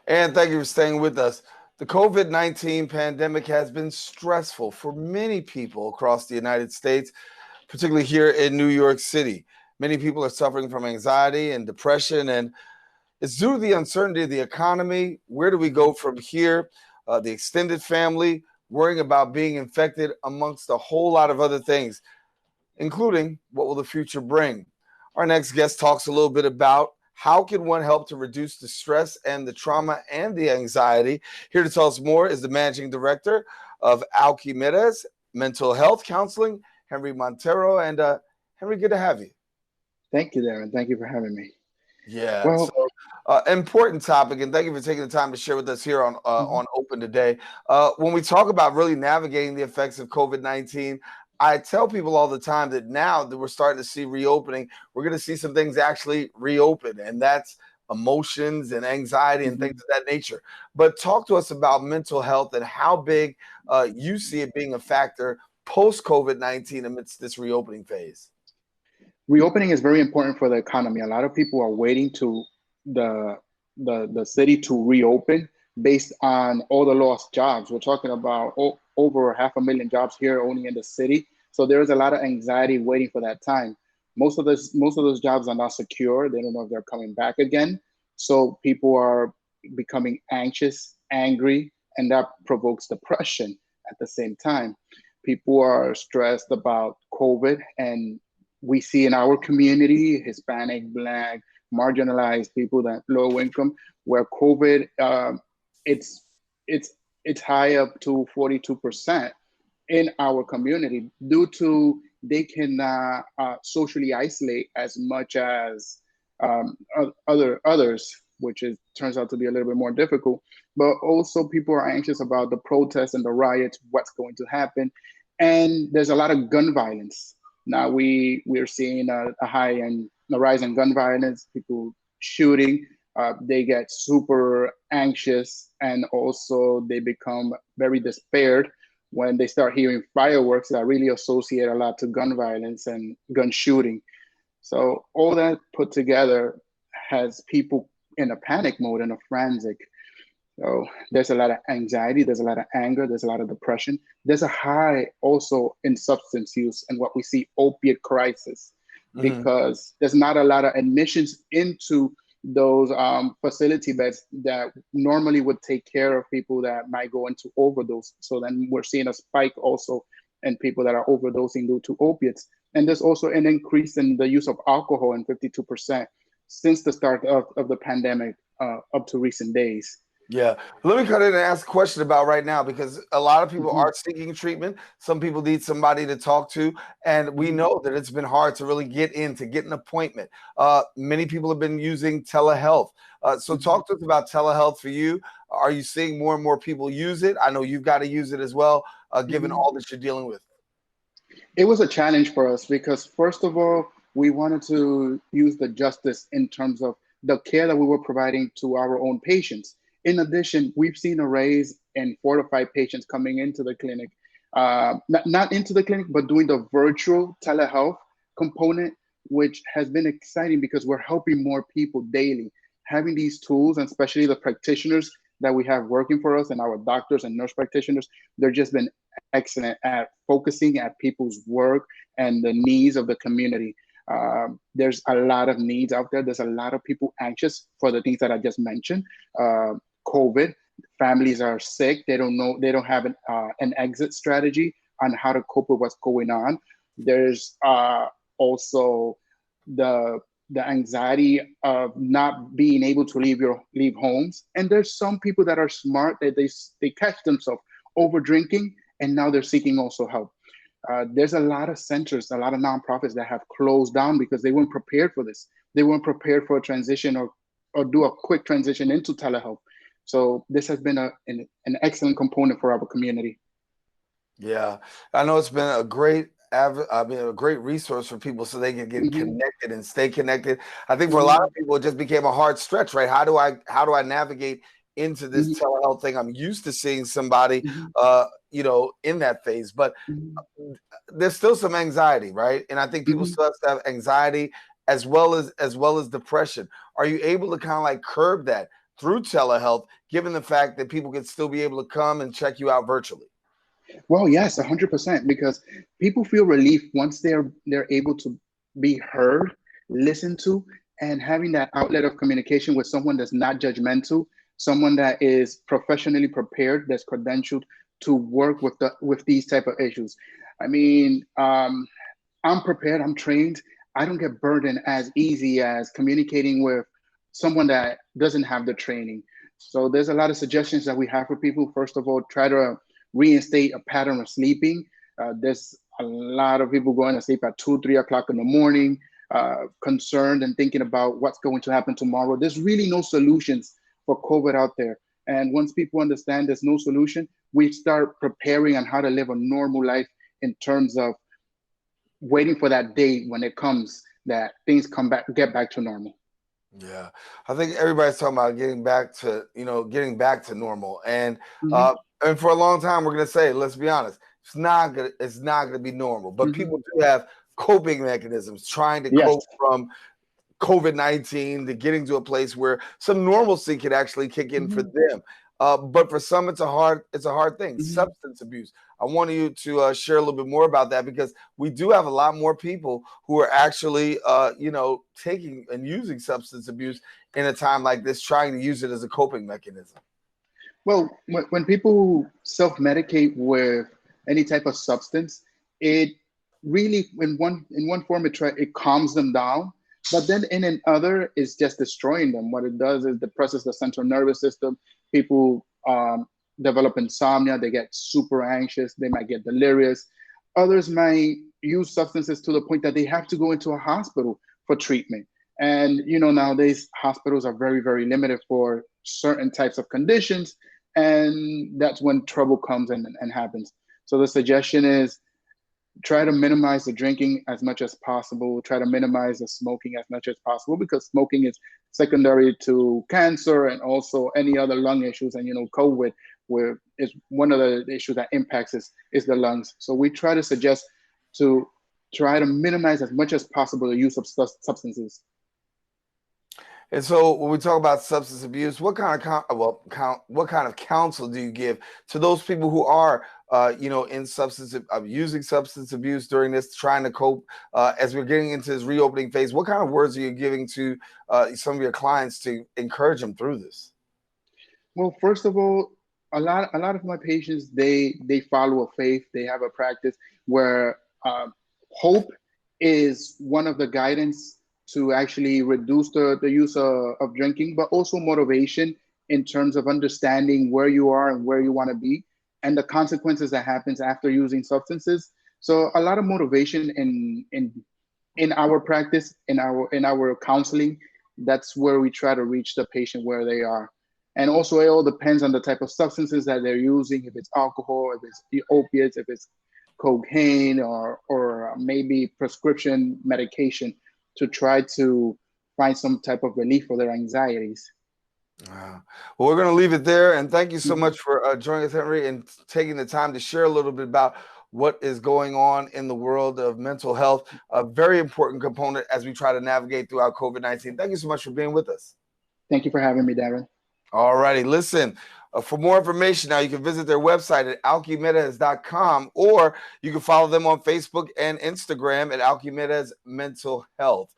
And thank you for staying with us. The COVID-19 pandemic has been stressful for many people across the United States, particularly here in New York City. Many people are suffering from anxiety and depression, and it's due to the uncertainty of the economy. Where do we go from here? The extended family, worrying about being infected, amongst a whole lot of other things, including what will the future bring. Our next guest talks a little bit about how can one help to reduce the stress and the trauma and the anxiety. Here to tell us more is the managing director of Alquimedez Mental Health Counseling, Henry Montero. And Henry, good to have you. Thank you, Daren. Thank you for having me. Yeah, Well, so important topic, and thank you for taking the time to share with us here mhm, on Open today. When we talk about really navigating the effects of COVID-19, I tell people all the time that now that we're starting to see reopening, we're going to see some things actually reopen, and that's emotions and anxiety and things mhm. of that nature. But talk to us about mental health and how big you see it being a factor post COVID-19 amidst this reopening phase. Reopening is very important for the economy. A lot of people are waiting to the the city to reopen based on all the lost jobs. We're talking about over 500,000 jobs here only in the city. So there is a lot of anxiety waiting for that time. Most of those jobs are not secure. They don't know if they're coming back again. So people are becoming anxious, angry, and that provokes depression at the same time. People are stressed about COVID, and we see in our community, Hispanic, Black, marginalized people, that low income, where COVID, it's it's it's high up to 42% in our community due to they cannot socially isolate as much as others, which is turns out to be a little bit more difficult. But also, people are anxious about the protests and the riots, what's going to happen, and there's a lot of gun violence. Now we're seeing a high and a rise in gun violence, people shooting. They get super anxious, and also they become very despaired when they start hearing fireworks that really associate a lot to gun violence and gun shooting. So all that put together has people in a panic mode and a frantic. So there's a lot of anxiety, there's a lot of anger, there's a lot of depression. There's a high also in substance use and what we see opiate crisis Mhm. because there's not a lot of admissions into those facility beds that normally would take care of people that might go into overdose. So then we're seeing a spike also in people that are overdosing due to opiates. And there's also an increase in the use of alcohol in 52% since the start of the pandemic up to recent days. Yeah. Let me cut in and ask a question about right now because a lot of people Mhm, are seeking treatment. Some people need somebody to talk to. And we mhm, know that it's been hard to really get in, to get an appointment. Many people have been using telehealth. So mhm, talk to us about telehealth for you. Are you seeing more and more people use it? I know you've got to use it as well, given mhm. all that you're dealing with. It was a challenge for us because, first of all, we wanted to use the justice in terms of the care that we were providing to our own patients. In addition, we've seen a raise in 4 to 5 patients coming into the clinic, not into the clinic, but doing the virtual telehealth component, which has been exciting because we're helping more people daily. Having these tools, and especially the practitioners that we have working for us and our doctors and nurse practitioners, they've just been excellent at focusing at people's work and the needs of the community. There's a lot of needs out there. There's a lot of people anxious for the things that I just mentioned. Uh, COVID, families are sick. They don't know. They don't have an exit strategy on how to cope with what's going on. There's also the the anxiety of not being able to leave homes. And there's some people that are smart that they catch themselves over drinking, and now they're seeking also help. There's a lot of centers, a lot of nonprofits that have closed down because they weren't prepared for this. They weren't prepared for a transition or do a quick transition into telehealth. So this has been an excellent component for our community. Yeah, I know it's been a great a great resource for people so they can get Hmm. connected and stay connected. I think for a lot Hmm. of people, it just became a hard stretch, right? How do I navigate into this Hmm. telehealth thing? I'm used to seeing somebody, Hmm. in that phase, but Hmm. there's still some anxiety, right? And I think people Hmm. still have to have anxiety as well as depression. Are you able to kind of like curb that through telehealth, given the fact that people can still be able to come and check you out virtually? Well, yes, 100%, because people feel relief once they're able to be heard, listened to, and having that outlet of communication with someone that's not judgmental, someone that is professionally prepared, that's credentialed to work with these type of issues. I mean, I'm prepared, I'm trained. I don't get burdened as easy as communicating with someone that doesn't have the training. So there's a lot of suggestions that we have for people. First of all, try to reinstate a pattern of sleeping. There's a lot of people going to sleep at 2, 3 o'clock in the morning, concerned and thinking about what's going to happen tomorrow. There's really no solutions for COVID out there. And once people understand there's no solution, we start preparing on how to live a normal life in terms of waiting for that day when it comes that things get back to normal. Yeah, I think everybody's talking about getting back to, getting back to normal. Mhm. And for a long time, we're going to say, let's be honest, it's not gonna be normal. But Mhm. people do have coping mechanisms, trying to Yes. cope from COVID-19 to getting to a place where some normalcy could actually kick in for Mhm. them. But for some, it's a hard thing. Mhm. Substance abuse. I want you to share a little bit more about that, because we do have a lot more people who are actually, taking and using substance abuse in a time like this, trying to use it as a coping mechanism. Well, when people self-medicate with any type of substance, it really, in one form, it calms them down, but then in another, it's just destroying them. What it does is depresses the central nervous system. People develop insomnia. They get super anxious. They might get delirious. Others might use substances to the point that they have to go into a hospital for treatment. And nowadays hospitals are very, very limited for certain types of conditions, and that's when trouble comes and happens. So the suggestion is try to minimize the drinking as much as possible, try to minimize the smoking as much as possible, because smoking is secondary to cancer and also any other lung issues. And COVID, where is one of the issues that impacts is the lungs. So we try to suggest to try to minimize as much as possible the use of substances. And so, when we talk about substance abuse, what kind of what kind of counsel do you give to those people who are, in using substance abuse during this, trying to cope as we're getting into this reopening phase? What kind of words are you giving to some of your clients to encourage them through this? Well, first of all, a lot of my patients, they follow a faith. They have a practice where hope is one of the guidance to actually reduce the use of drinking, but also motivation in terms of understanding where you are and where you want to be, and the consequences that happens after using substances. So a lot of motivation in our practice, in our counseling. That's where we try to reach the patient where they are. And also, it all depends on the type of substances that they're using, if it's alcohol, if it's the opiates, if it's cocaine, or maybe prescription medication, to try to find some type of relief for their anxieties. Well, we're going to leave it there. And thank you so Mhm. much for joining us, Henry, and taking the time to share a little bit about what is going on in the world of mental health, a very important component as we try to navigate throughout COVID-19. Thank you so much for being with us. Thank you for having me, Daren. All righty. Listen, for more information now, you can visit their website at alquimedez.com, or you can follow them on Facebook and Instagram at Alquimedez Mental Health.